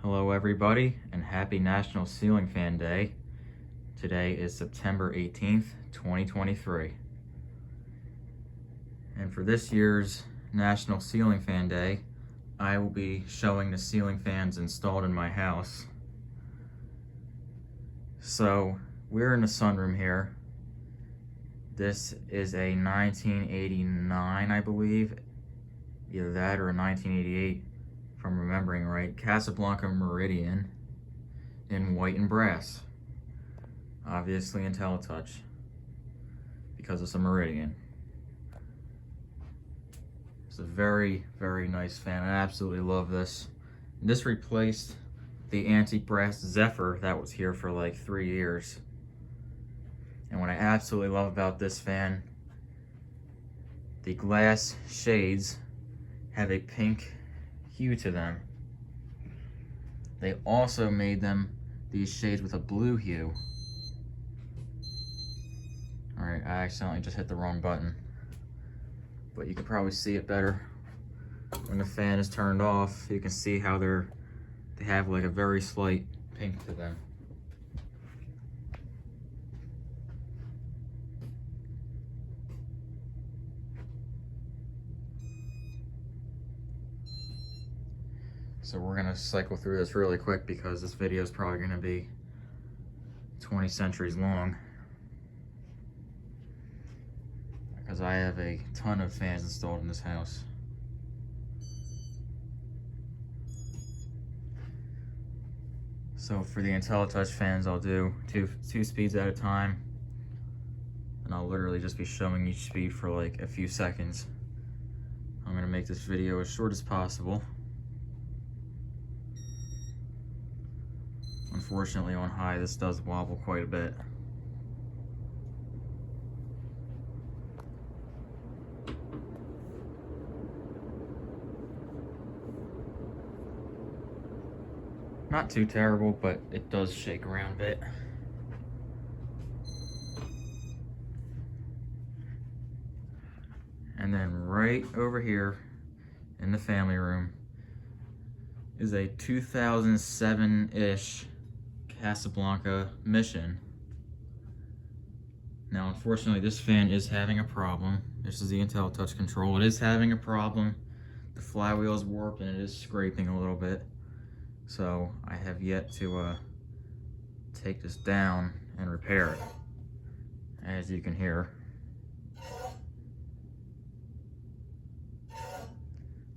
Hello everybody, and happy National Ceiling Fan Day. Today is September 18th, 2023. And for this year's National Ceiling Fan Day, I will be showing the ceiling fans installed in my house. So, we're in the sunroom here. This is a 1989, I believe, either that or a 1988. If I'm remembering right, Casablanca Meridien in white and brass. Obviously IntelliTouch, because it's a Meridien. It's a very, very nice fan. I absolutely love this. This replaced the antique brass Zephyr that was here for like 3 years. And what I absolutely love about this fan, the glass shades have a pink hue to them. They also made these shades with a blue hue. Alright, I accidentally just hit the wrong button. But you can probably see it better when the fan is turned off. You can see how they have like a very slight pink to them. So we're gonna cycle through this really quick because this video is probably gonna be 20 centuries long. Because I have a ton of fans installed in this house. So for the IntelliTouch fans, I'll do two speeds at a time. And I'll literally just be showing each speed for like a few seconds. I'm gonna make this video as short as possible. Unfortunately, on high, this does wobble quite a bit. Not too terrible, but it does shake around a bit. And then right over here in the family room is a 2007-ish Casablanca Mission. Now, unfortunately, this fan is having a problem. This is the IntelliTouch control. It is having a problem. The flywheel is warped and it is scraping a little bit. So I have yet to take this down and repair it. As you can hear.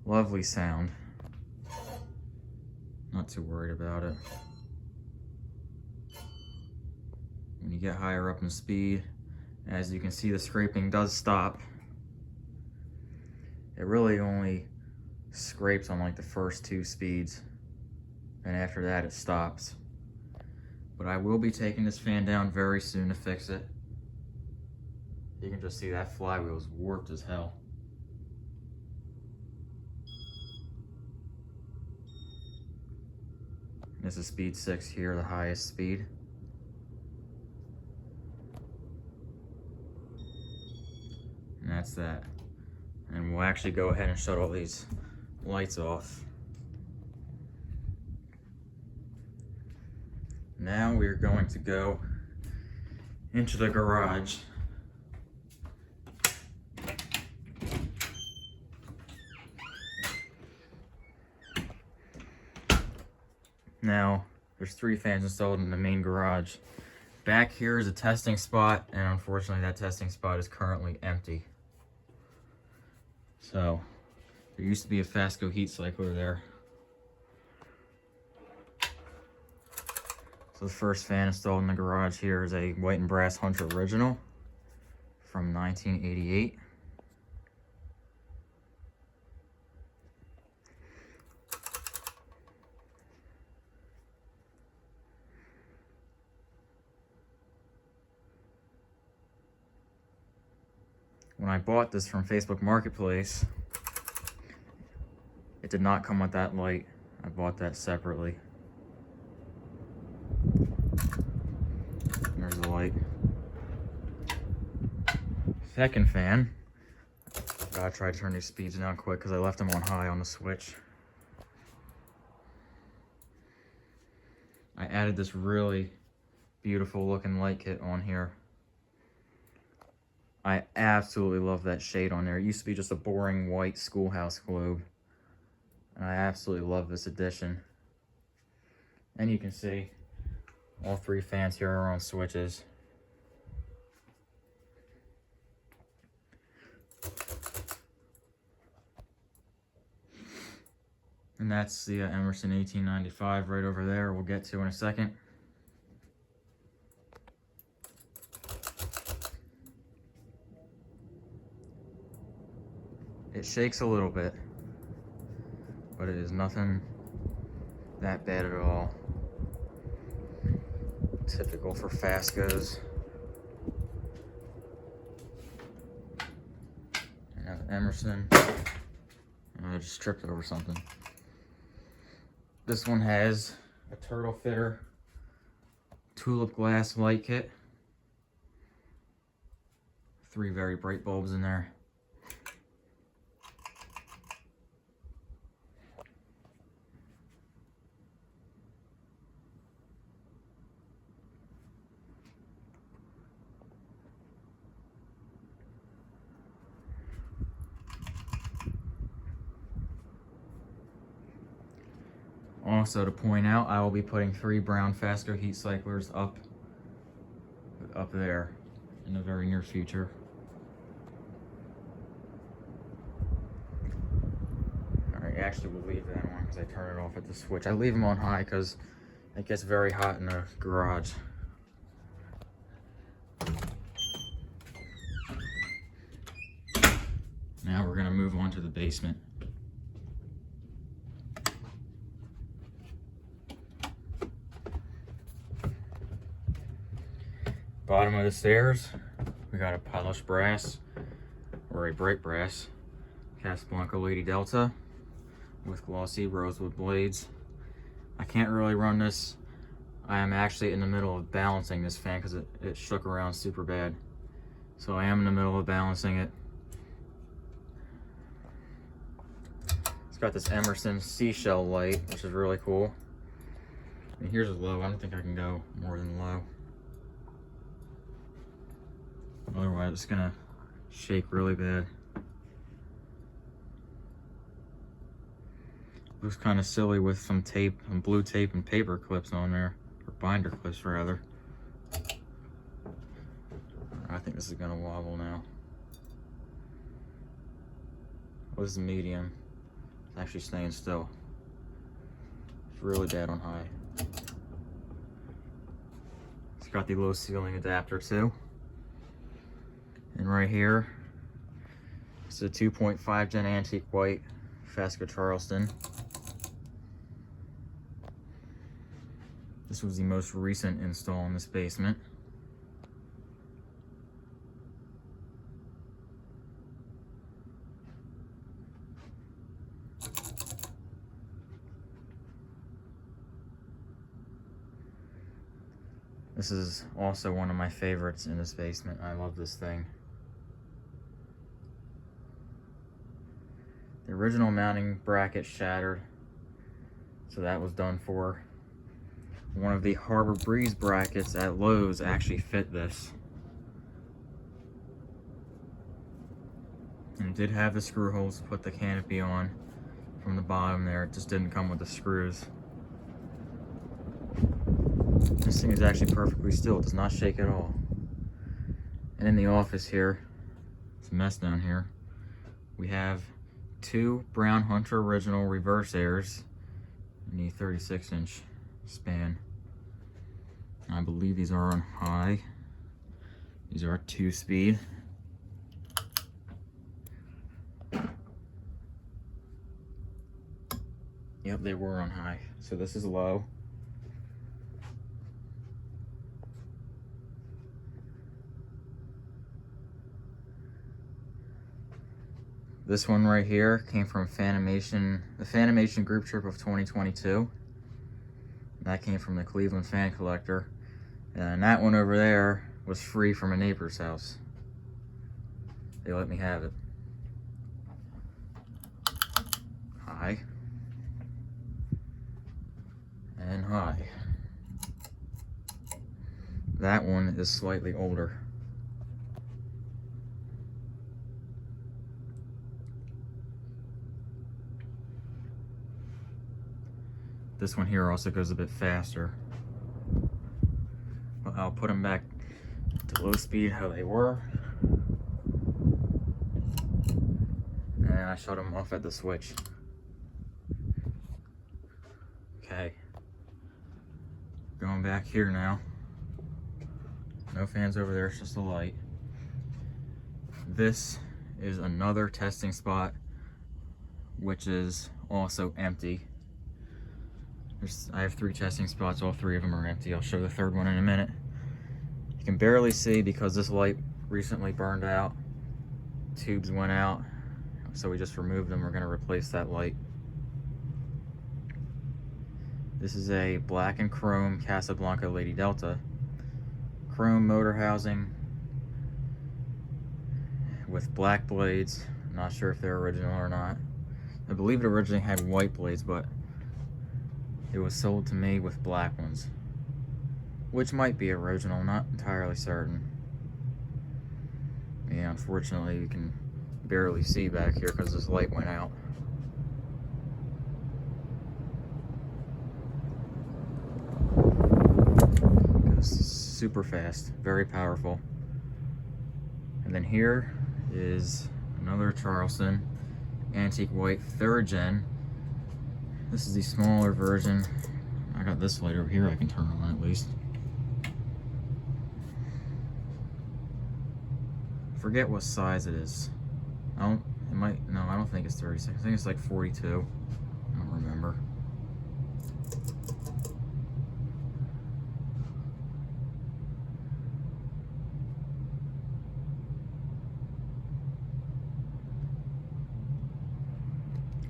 Lovely sound. Not too worried about it. When you get higher up in speed, as you can see, the scraping does stop. It really only scrapes on like the first 2 speeds, and after that it stops. But I will be taking this fan down very soon to fix it. You can just see that flywheel is warped as hell. This is speed 6 here, the highest speed. And that's that. And we'll actually go ahead and shut all these lights off. Now we're going to go into the garage. Now, there's 3 fans installed in the main garage. Back here is a testing spot, and unfortunately that testing spot is currently empty. So, there used to be a Fasco heat cycler there. So the first fan installed in the garage here is a white and brass Hunter original from 1988. When I bought this from Facebook Marketplace, it did not come with that light. I bought that separately. There's the light. Second fan. Gotta try to turn these speeds down quick because I left them on high on the switch. I added this really beautiful looking light kit on here. I absolutely love that shade on there. It used to be just a boring white schoolhouse globe. And I absolutely love this addition. And you can see all 3 fans here are on switches. And that's the Emerson 1895 right over there. We'll get to in a second. It shakes a little bit, but it is nothing that bad at all. Typical for Fascos. And Emerson. I just tripped over something. This one has a turtle fitter tulip glass light kit. 3 very bright bulbs in there. Also to point out, I will be putting 3 brown Fasco heat cyclers up there in the very near future. Alright, actually we'll leave that on because I turn it off at the switch. I leave them on high because it gets very hot in the garage. Now we're going to move on to the basement. Bottom of the stairs, we got a polished brass, or a bright brass, Casablanca Lady Delta with glossy rosewood blades. I can't really run this. I am actually in the middle of balancing this fan because it shook around super bad. So I am in the middle of balancing it. It's got this Emerson seashell light, which is really cool. And here's a low. I don't think I can go more than low. Otherwise, it's gonna shake really bad. Looks kind of silly with some tape, some blue tape and paper clips on there, or binder clips rather. I think this is gonna wobble now. Oh, this is medium. It's actually staying still. It's really bad on high. It's got the low ceiling adapter too. And right here, it's a 2.5 Gen antique white Fasco Charleston. This was the most recent install in this basement. This is also one of my favorites in this basement. I love this thing. The original mounting bracket shattered, so that was done for. One of the Harbor Breeze brackets at Lowe's actually fit this. And it did have the screw holes to put the canopy on from the bottom there. It just didn't come with the screws. This thing is actually perfectly still. It does not shake at all. And in the office here, it's a mess down here. We have 2 Brown Hunter original reverse airs in the 36-inch span. I believe these are on high. These are 2-speed. Yep, they were on high. So this is low. This one right here came from Fanimation, the Fanimation group trip of 2022. That came from the Cleveland Fan Collector. And that one over there was free from a neighbor's house. They let me have it. High. And high. That one is slightly older. This one here also goes a bit faster. But I'll put them back to low speed how they were. And I shut them off at the switch. Okay. Going back here now. No fans over there, it's just a light. This is another testing spot, which is also empty. I have 3 testing spots, all 3 of them are empty. I'll show the third one in a minute. You can barely see because this light recently burned out. Tubes went out, so we just removed them. We're going to replace that light. This is a black and chrome Casablanca Lady Delta. Chrome motor housing with black blades. I'm not sure if they're original or not. I believe it originally had white blades, but it was sold to me with black ones, which might be original, not entirely certain. Yeah, unfortunately you can barely see back here because this light went out. Goes super fast, very powerful. And then here is another Charleston antique white 3rd gen. This is the smaller version. I got this light over here I can turn on at least. Forget what size it is. I don't think it's 36. I think it's like 42. I don't remember.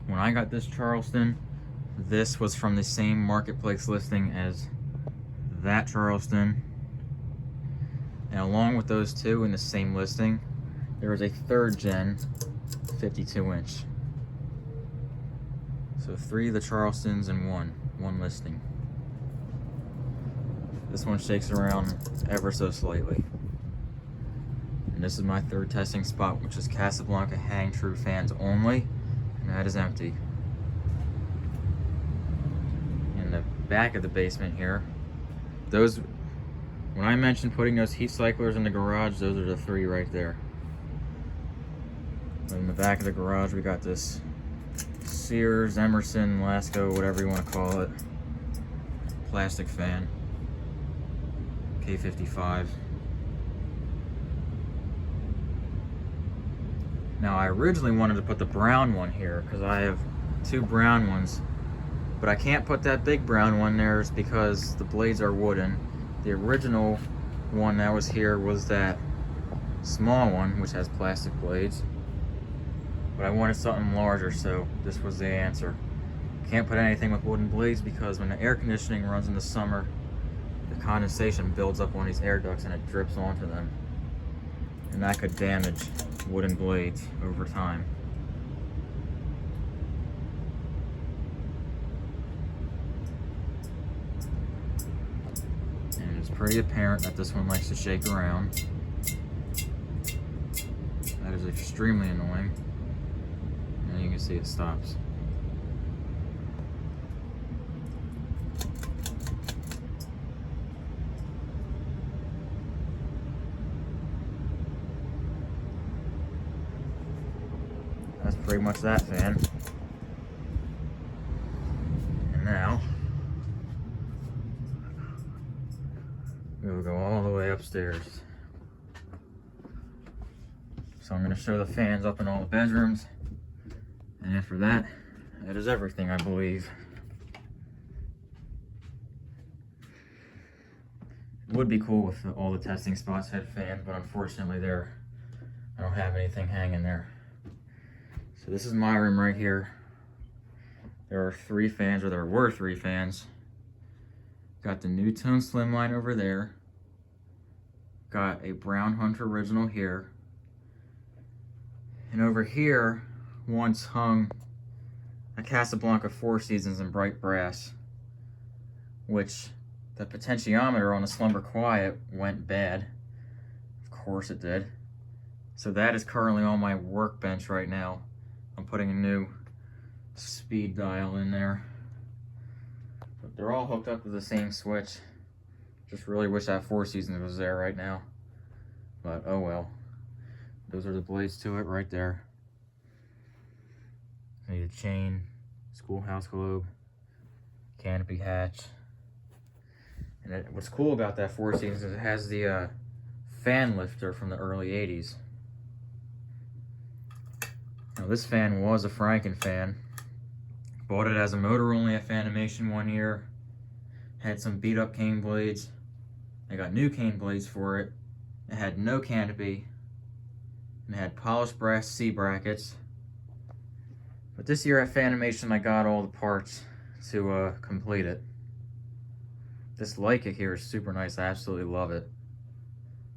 When I got this Charleston, this was from the same marketplace listing as that Charleston. And along with those 2 in the same listing, there was a 3rd gen 52 inch. So 3 of the Charlestons in one listing. This one shakes around ever so slightly. And this is my 3rd testing spot, which is Casablanca hang true fans only, and that is empty. In the back of the basement here, when I mentioned putting those heat cyclers in the garage, those are the 3 right there. And in the back of the garage, we got this Sears, Emerson, Lasco, whatever you want to call it, plastic fan, K55. Now, I originally wanted to put the brown one here because I have 2 brown ones, but I can't put that big brown one there because the blades are wooden. The original one that was here was that small one, which has plastic blades. But I wanted something larger, so this was the answer. Can't put anything with wooden blades because when the air conditioning runs in the summer, the condensation builds up on these air ducts and it drips onto them. And that could damage wooden blades over time. And it's pretty apparent that this one likes to shake around. That is extremely annoying. And you can see it stops. That's pretty much that fan. And now we'll go all the way upstairs. So I'm going to show the fans up in all the bedrooms. And after that, that is everything, I believe. It would be cool if all the testing spots had fans, but unfortunately I don't have anything hanging there. So this is my room right here. There are 3 fans, or there were 3 fans. Got the NuTone Slimline over there. Got a Brown Hunter original here. And over here, once hung a Casablanca Four Seasons in bright brass, which the potentiometer on the Slumber Quiet went bad. Of course it did. So that is currently on my workbench right now. I'm putting a new speed dial in there. But they're all hooked up to the same switch. Just really wish that Four Seasons was there right now. But oh well. Those are the blades to it right there. I need a chain, schoolhouse globe, canopy hatch. And what's cool about that Four Seasons is it has the fan lifter from the early 80s. Now this fan was a Franken fan. Bought it as a motor only at Fanimation one year. Had some beat up cane blades. I got new cane blades for it. It had no canopy. And it had polished brass C brackets. But this year at Fanimation I got all the parts to complete it. This light kit here is super nice. I absolutely love it.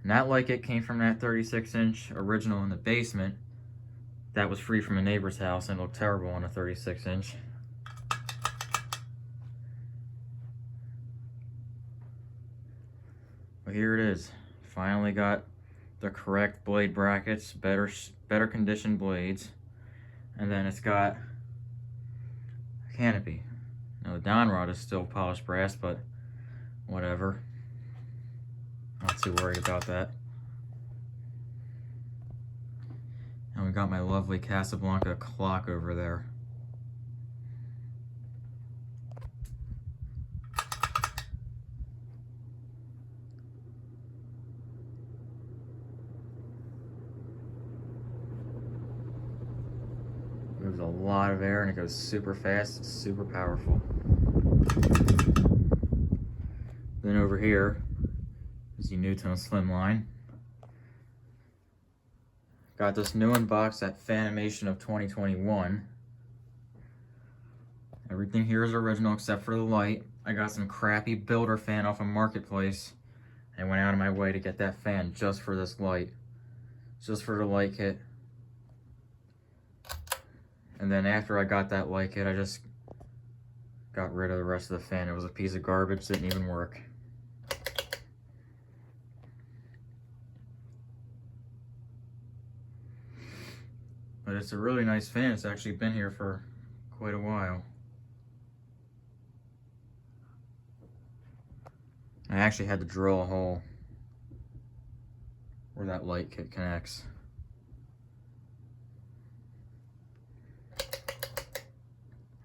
And that light kit came from that 36-inch original in the basement. That was free from a neighbor's house and looked terrible on a 36-inch. But here it is. Finally got the correct blade brackets, better conditioned blades, and then it's got a canopy. Now the down rod is still polished brass, but whatever. Not too worried about that. And we got my lovely Casablanca clock over there. Moves a lot of air and it goes super fast. It's super powerful. Then over here is the NuTone Slimline. Got this new unbox at Fanimation of 2021. Everything here is original except for the light. I got some crappy builder fan off of Marketplace. I went out of my way to get that fan just for this light. Just for the light kit. And then after I got that light kit, I just got rid of the rest of the fan. It was a piece of garbage, didn't even work. But it's a really nice fan. It's actually been here for quite a while. I actually had to drill a hole where that light kit connects.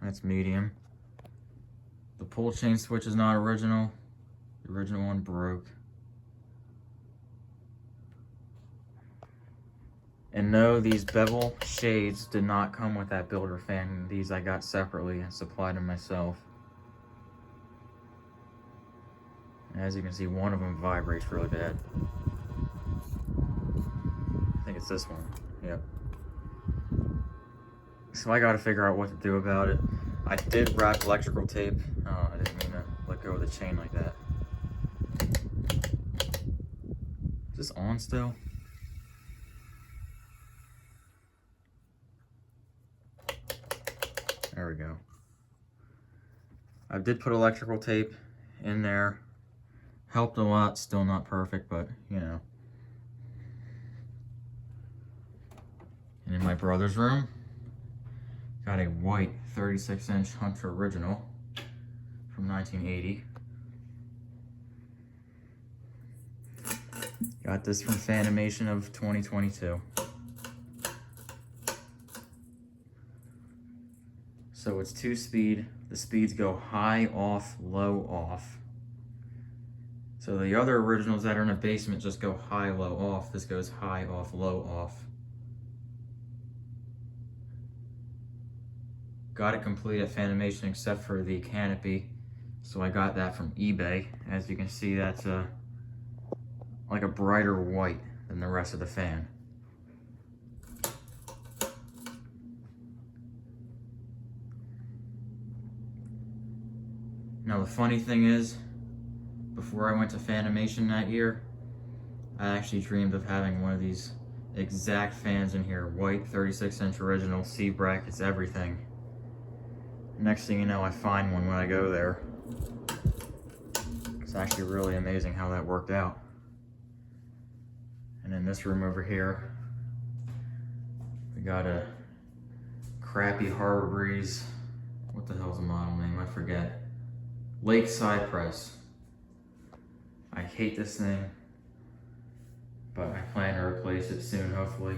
That's medium. The pull chain switch is not original. The original one broke. And no, these bevel shades did not come with that builder fan. These I got separately and supplied them myself. And as you can see, one of them vibrates really bad. I think it's this one. Yep. So I gotta figure out what to do about it. I did wrap electrical tape. Oh, I didn't mean to let go of the chain like that. Is this on still? There we go. I did put electrical tape in there. Helped a lot, still not perfect, but you know. And in my brother's room, got a white 36-inch Hunter original from 1980. Got this from Fanimation of 2022. So it's 2-speed. The speeds go high off, low off. So the other originals that are in the basement just go high, low off. This goes high off, low off. Got it complete at Fanimation except for the canopy. So I got that from eBay. As you can see, that's like a brighter white than the rest of the fan. Now the funny thing is, before I went to Fanimation that year, I actually dreamed of having one of these exact fans in here. White 36-inch original, C brackets, everything. Next thing you know, I find one when I go there. It's actually really amazing how that worked out. And in this room over here, we got a crappy Harbor Breeze. What the hell's the model name? I forget. Lakeside Press. I hate this thing, but I plan to replace it soon, hopefully.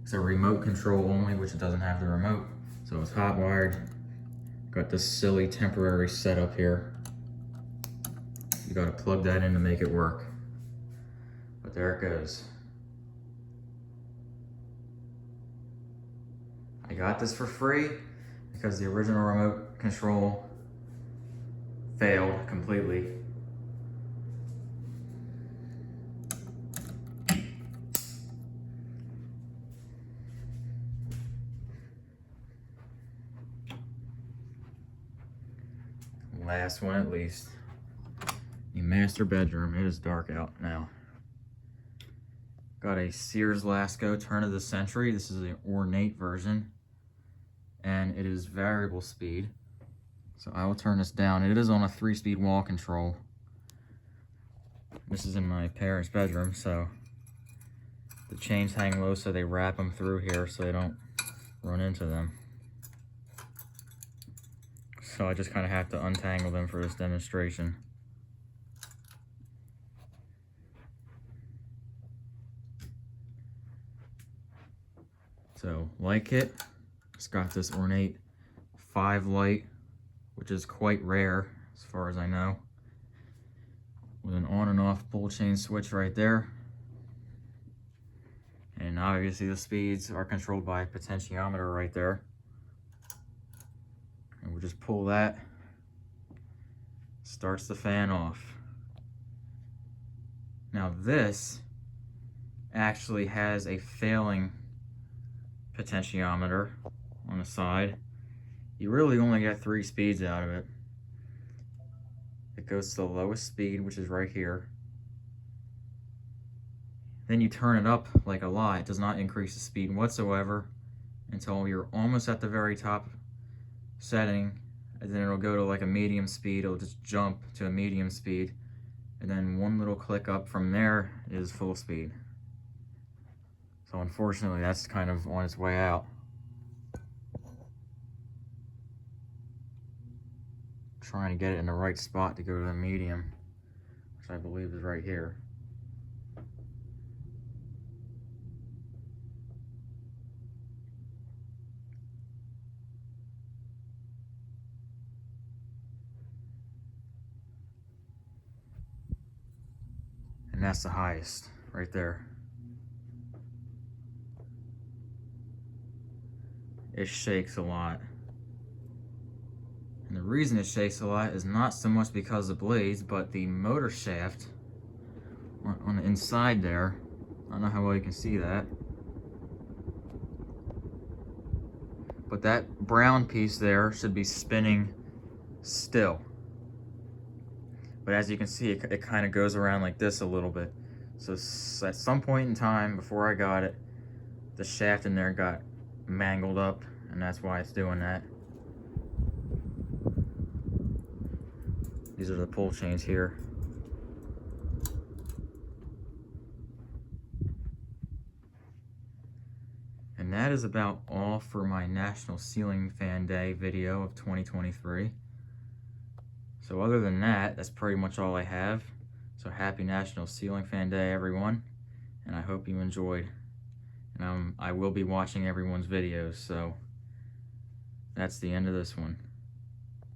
It's a remote control only, which it doesn't have the remote. So it's hot wired. Got this silly temporary setup here. You gotta plug that in to make it work. But there it goes. I got this for free because the original remote control failed completely. Last one at least. The master bedroom. It is dark out now. Got a Sears Lasco turn of the century. This is the ornate version. And it is variable speed. So I will turn this down. It is on a 3-speed wall control. This is in my parents' bedroom, so the chains hang low so they wrap them through here so they don't run into them. So I just kind of have to untangle them for this demonstration. So, light kit, it's got this ornate 5 light, which is quite rare as far as I know, with an on and off pull chain switch right there. And obviously the speeds are controlled by a potentiometer right there. And we'll just pull that, starts the fan off. Now this actually has a failing potentiometer on the side. You really only get 3 speeds out of it. It goes to the lowest speed, which is right here. Then you turn it up like a lot. It does not increase the speed whatsoever until you're almost at the very top setting, and then it'll go to like a medium speed. It'll just jump to a medium speed, and then one little click up from there is full speed. So unfortunately that's kind of on its way out. Trying to get it in the right spot to go to the medium, which I believe is right here. And that's the highest, right there. It shakes a lot. And the reason it shakes a lot is not so much because of the blades, but the motor shaft on the inside there. I don't know how well you can see that. But that brown piece there should be spinning still. But as you can see, it kind of goes around like this a little bit. So at some point in time before I got it, the shaft in there got mangled up, and that's why it's doing that. These are the pull chains here. And that is about all for my National Ceiling Fan Day video of 2023. So other than that, that's pretty much all I have. So happy National Ceiling Fan Day, everyone. And I hope you enjoyed. And I will be watching everyone's videos, so that's the end of this one.